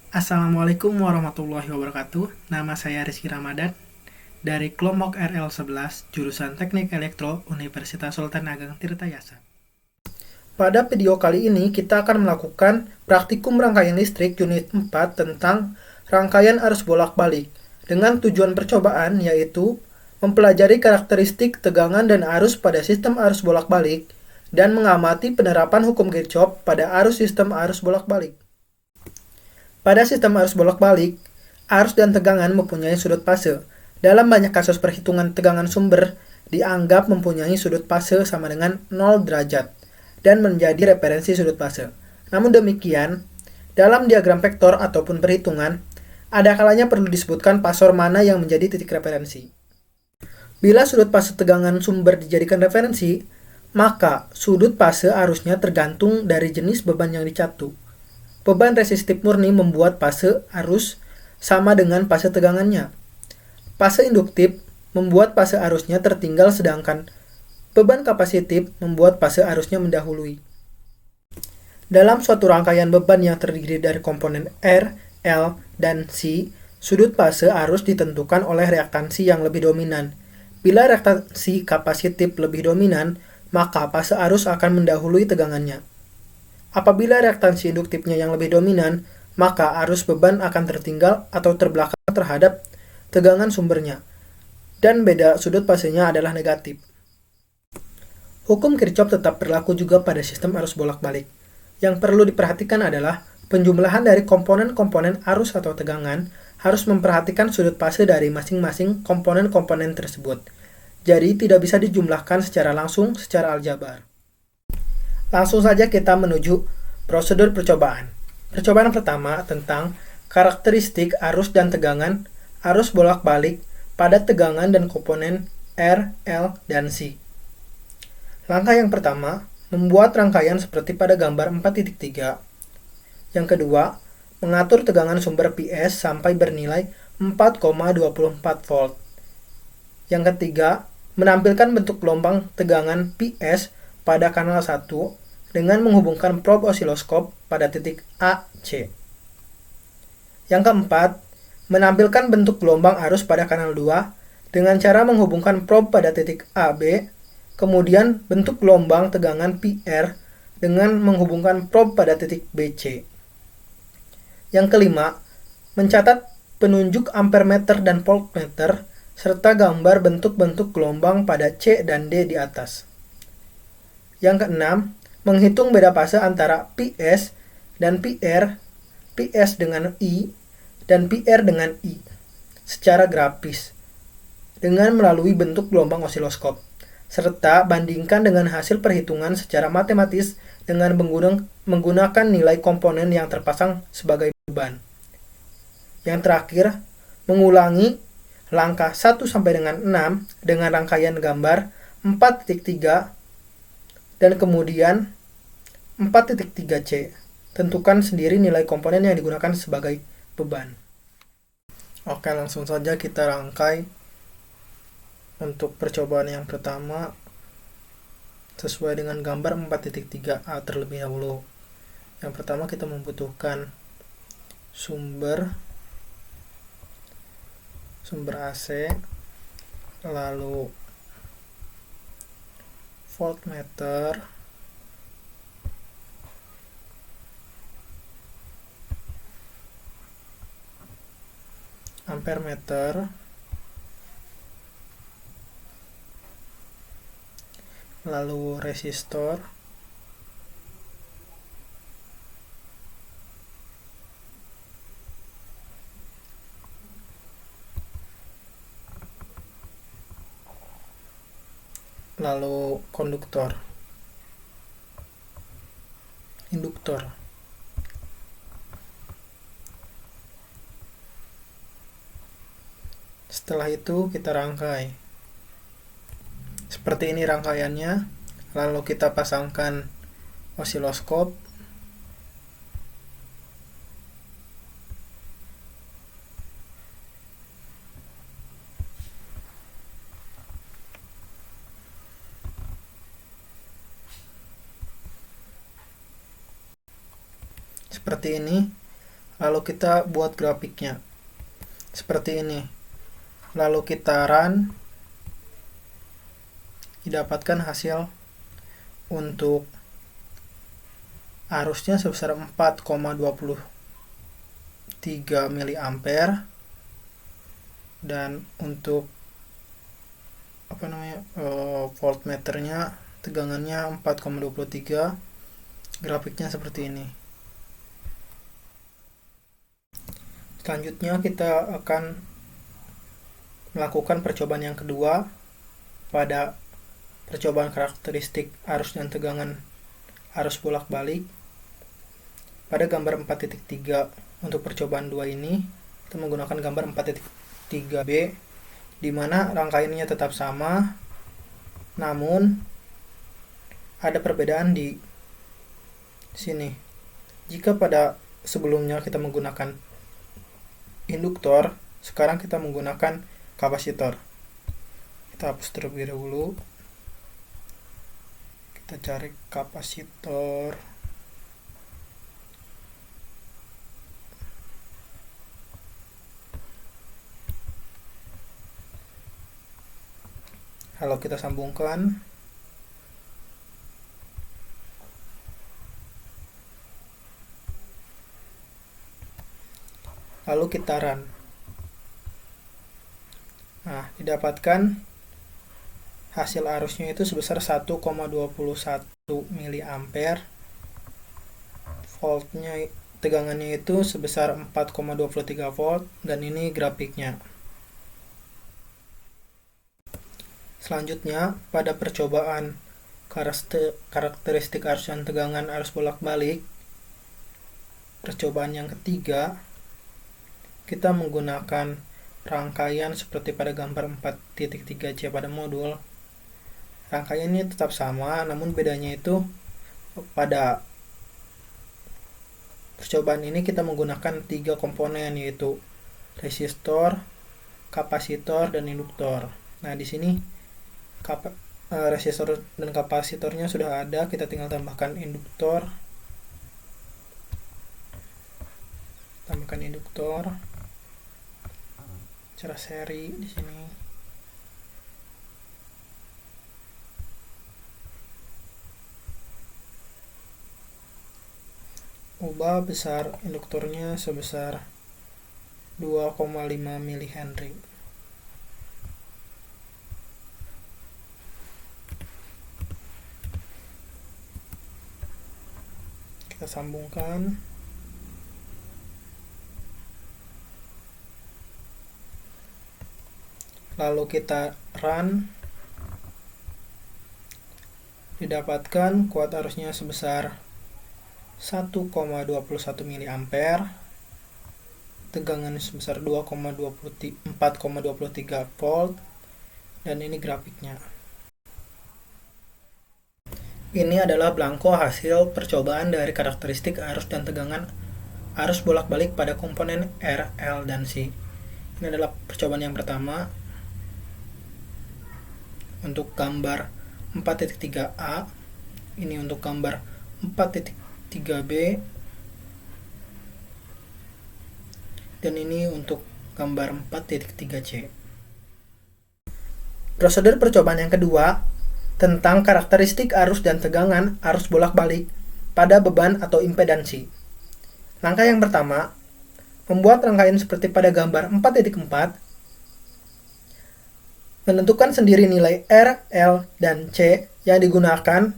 Assalamualaikum warahmatullahi wabarakatuh. Nama saya Rizky Ramadan dari kelompok RL11 jurusan Teknik Elektro Universitas Sultan Ageng Tirtayasa. Pada video kali ini kita akan melakukan praktikum rangkaian listrik unit 4 tentang rangkaian arus bolak-balik dengan tujuan percobaan yaitu mempelajari karakteristik tegangan dan arus pada sistem arus bolak-balik dan mengamati penerapan hukum Kirchhoff pada arus sistem arus bolak-balik. Pada sistem arus bolak-balik, arus dan tegangan mempunyai sudut fase. Dalam banyak kasus perhitungan tegangan sumber, dianggap mempunyai sudut fase sama dengan 0 derajat dan menjadi referensi sudut fase. Namun demikian, dalam diagram vektor ataupun perhitungan, ada kalanya perlu disebutkan pasor mana yang menjadi titik referensi. Bila sudut fase tegangan sumber dijadikan referensi, maka sudut fase arusnya tergantung dari jenis beban yang dicatu. Beban resistif murni membuat fase arus sama dengan fase tegangannya. Fase induktif membuat fase arusnya tertinggal sedangkan beban kapasitif membuat fase arusnya mendahului. Dalam suatu rangkaian beban yang terdiri dari komponen R, L, dan C, sudut fase arus ditentukan oleh reaktansi yang lebih dominan. Bila reaktansi kapasitif lebih dominan, maka fase arus akan mendahului tegangannya. Apabila reaktansi induktifnya yang lebih dominan, maka arus beban akan tertinggal atau terbelakang terhadap tegangan sumbernya, dan beda sudut fasenya adalah negatif. Hukum Kirchhoff tetap berlaku juga pada sistem arus bolak-balik. Yang perlu diperhatikan adalah penjumlahan dari komponen-komponen arus atau tegangan harus memperhatikan sudut fase dari masing-masing komponen-komponen tersebut. Jadi tidak bisa dijumlahkan secara langsung secara aljabar. Langsung saja kita menuju prosedur percobaan. Percobaan pertama tentang karakteristik arus dan tegangan arus bolak-balik pada tegangan dan komponen R, L, dan C. Langkah yang pertama, membuat rangkaian seperti pada gambar 4.3. Yang kedua, mengatur tegangan sumber PS sampai bernilai 4,24 volt. Yang ketiga, menampilkan bentuk gelombang tegangan PS pada kanal 1 dengan menghubungkan probe osiloskop pada titik AC. Yang keempat, menampilkan bentuk gelombang arus pada kanal 2 dengan cara menghubungkan probe pada titik AB, kemudian bentuk gelombang tegangan PR dengan menghubungkan probe pada titik BC. Yang kelima, mencatat penunjuk ampermeter dan voltmeter serta gambar bentuk-bentuk gelombang pada C dan D di atas. Yang keenam, menghitung beda fase antara PS dan PR, PS dengan I, dan PR dengan I, secara grafis, dengan melalui bentuk gelombang osiloskop, serta bandingkan dengan hasil perhitungan secara matematis dengan menggunakan nilai komponen yang terpasang sebagai beban. Yang terakhir, mengulangi langkah 1 sampai dengan 6 dengan rangkaian gambar 4.3 dan kemudian 4.3C. Tentukan sendiri nilai komponen yang digunakan sebagai beban. Oke, langsung saja kita rangkai untuk percobaan yang pertama sesuai dengan gambar 4.3A terlebih dahulu. Yang pertama kita membutuhkan sumber AC, lalu voltmeter, ampermeter, lalu resistor, lalu induktor. Setelah itu kita rangkai. Seperti ini rangkaiannya. Lalu kita pasangkan osiloskop. Seperti ini. lalu kita buat grafiknya seperti ini, lalu kita run, didapatkan hasil untuk arusnya sebesar 4,23 mA dan untuk voltmeternya tegangannya 4,23, grafiknya seperti ini. Selanjutnya kita akan melakukan percobaan yang kedua pada percobaan karakteristik arus dan tegangan arus bolak-balik. Pada gambar 4.3 untuk percobaan 2 ini kita menggunakan gambar 4.3b di mana rangkaiannya tetap sama, namun ada perbedaan di sini. Jika pada sebelumnya kita menggunakan induktor, sekarang kita menggunakan kapasitor. Kita hapus terlebih dahulu. Kita cari kapasitor. Lalu kita sambungkan. Lalu kita run. Nah, didapatkan hasil arusnya itu sebesar 1,21 mA. Voltnya, tegangannya itu sebesar 4,23 volt, dan ini grafiknya. Selanjutnya, pada percobaan karakteristik arus dan tegangan arus bolak-balik, percobaan yang ketiga, kita menggunakan rangkaian seperti pada gambar 4.3c pada modul. Rangkaiannya tetap sama, namun bedanya itu pada percobaan ini kita menggunakan 3 komponen, yaitu resistor, kapasitor, dan induktor. Nah, di sini resistor dan kapasitornya sudah ada, kita tinggal tambahkan induktor. Secara seri di sini. Ubah besar induktornya sebesar 2,5 mH. Kita sambungkan. Lalu kita run, didapatkan kuat arusnya sebesar 1,21 mA, tegangan sebesar 4,23 volt, dan ini grafiknya. Ini adalah belangko hasil percobaan dari karakteristik arus dan tegangan arus bolak-balik pada komponen R, L, dan C. Ini adalah percobaan yang pertama. Untuk gambar 4.3a, ini untuk gambar 4.3b, dan ini untuk gambar 4.3c. Prosedur percobaan yang kedua tentang karakteristik arus dan tegangan arus bolak-balik pada beban atau impedansi. Langkah yang pertama, membuat rangkaian seperti pada gambar 4.4, menentukan sendiri nilai R, L, dan C yang digunakan,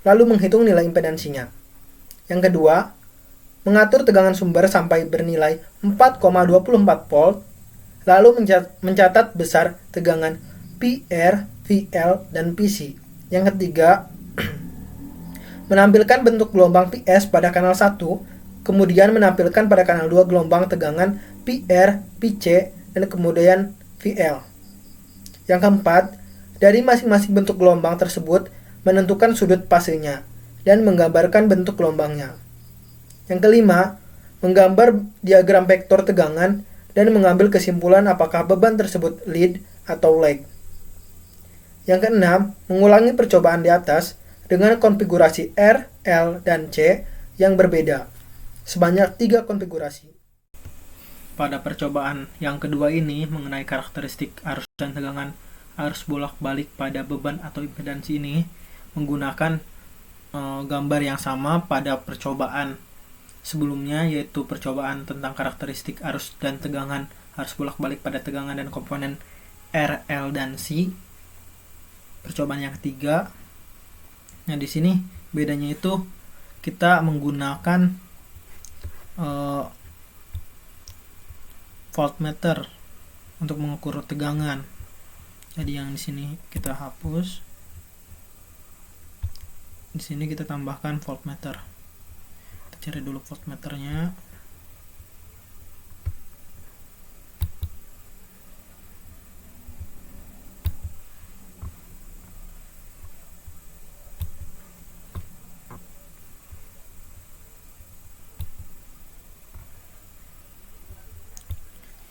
lalu menghitung nilai impedansinya. Yang kedua, mengatur tegangan sumber sampai bernilai 4,24 volt, lalu mencatat besar tegangan PR, VL, dan PC. Yang ketiga, menampilkan bentuk gelombang PS pada kanal 1, kemudian menampilkan pada kanal 2 gelombang tegangan PR, PC, dan kemudian VL. Yang keempat, dari masing-masing bentuk gelombang tersebut menentukan sudut fasenya dan menggambarkan bentuk gelombangnya. Yang kelima, menggambar diagram vektor tegangan dan mengambil kesimpulan apakah beban tersebut lead atau lag. Yang keenam, mengulangi percobaan di atas dengan konfigurasi R, L, dan C yang berbeda, sebanyak 3 konfigurasi. Pada percobaan yang kedua ini mengenai karakteristik arus dan tegangan arus bolak-balik pada beban atau impedansi ini menggunakan gambar yang sama pada percobaan sebelumnya, yaitu percobaan tentang karakteristik arus dan tegangan arus bolak-balik pada tegangan dan komponen R, L, dan C. Percobaan yang ketiga. Nah, di sini bedanya itu kita menggunakan voltmeter untuk mengukur tegangan. Jadi yang di sini kita hapus. Di sini kita tambahkan voltmeter. Kita cari dulu voltmeternya.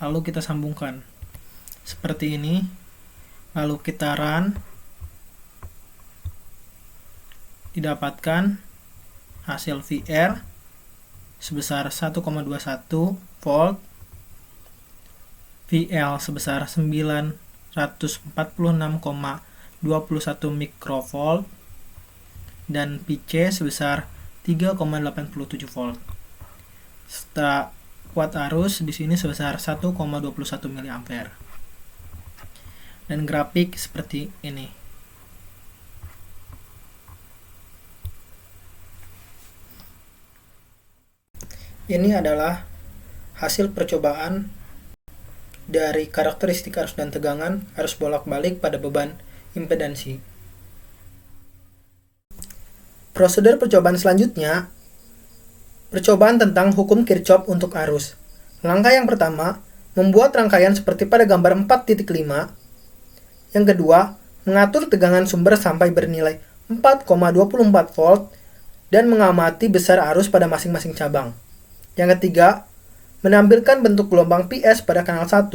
Lalu kita sambungkan seperti ini. Lalu kita run. Didapatkan hasil VR sebesar 1,21 volt, VL sebesar 946,21 mikrovolt, dan PC sebesar 3,87 volt. Serta kuat arus di sini sebesar 1,21 mA. Dan grafik seperti ini. Ini adalah hasil percobaan dari karakteristik arus dan tegangan arus bolak-balik pada beban impedansi. Prosedur percobaan selanjutnya, percobaan tentang hukum Kirchhoff untuk arus. Langkah yang pertama, membuat rangkaian seperti pada gambar 4.5. Yang kedua, mengatur tegangan sumber sampai bernilai 4,24 volt dan mengamati besar arus pada masing-masing cabang. Yang ketiga, menampilkan bentuk gelombang PS pada kanal 1,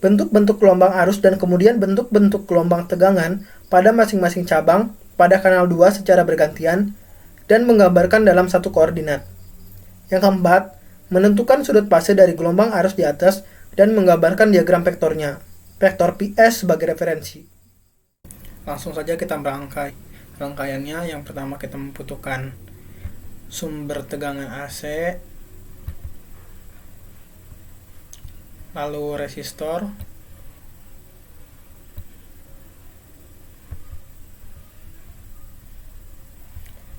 bentuk-bentuk gelombang arus dan kemudian bentuk-bentuk gelombang tegangan pada masing-masing cabang pada kanal 2 secara bergantian dan menggambarkan dalam satu koordinat. Yang keempat, menentukan sudut fase dari gelombang arus di atas dan menggambarkan diagram vektornya, vektor PS sebagai referensi. Langsung saja kita merangkai. Rangkaiannya yang pertama kita membutuhkan sumber tegangan AC, lalu resistor,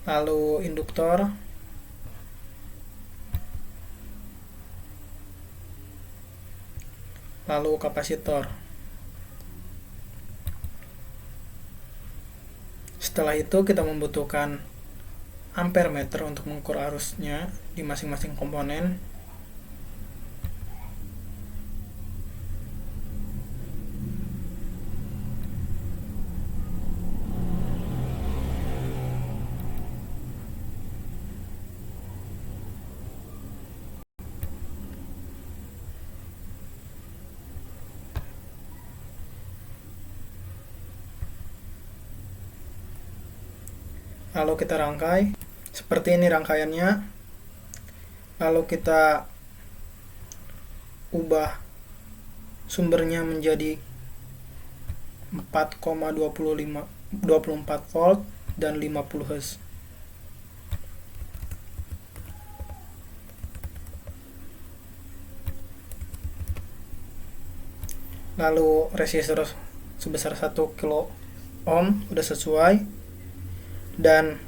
lalu induktor, lalu kapasitor. Setelah itu kita membutuhkan ampere meter untuk mengukur arusnya di masing-masing komponen. Lalu kita rangkai seperti ini rangkaiannya. Lalu kita ubah sumbernya menjadi 4,24 volt dan 50 Hz. Lalu resistor sebesar 1 kilo ohm udah sesuai. Dan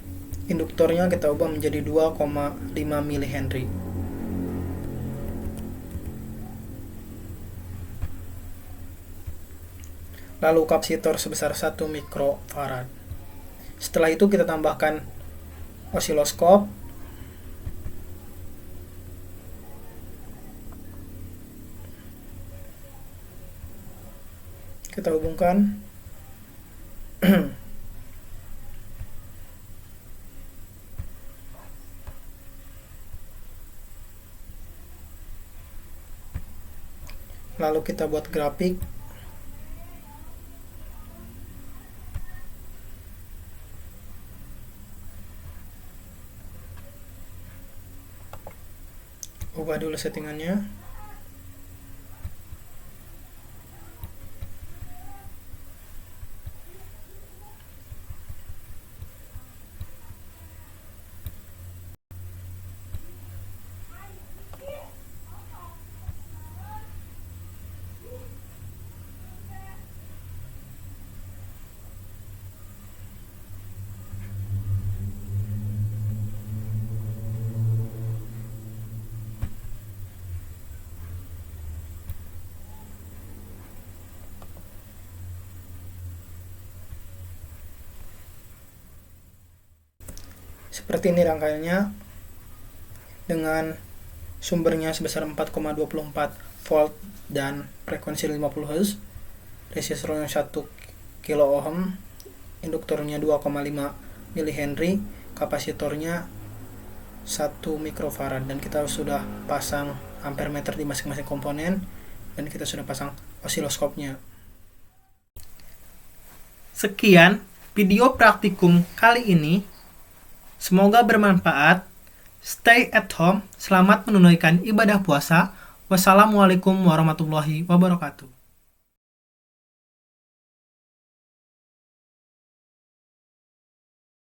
induktornya kita ubah menjadi 2,5 mH. Lalu kapasitor sebesar 1 mikrofarad. Setelah itu kita tambahkan osiloskop. Kita hubungkan. Lalu kita buat grafik. Ubah dulu settingannya. Seperti ini rangkaiannya, dengan sumbernya sebesar 4,24 volt dan frekuensi 50 Hz, resistornya 1 kilo ohm, induktornya 2,5 mH, kapasitornya 1 mikrofarad, dan kita sudah pasang ampere meter di masing-masing komponen, dan kita sudah pasang osiloskopnya. Sekian video praktikum kali ini. Semoga bermanfaat. Stay at home. Selamat menunaikan ibadah puasa. Wassalamualaikum warahmatullahi wabarakatuh.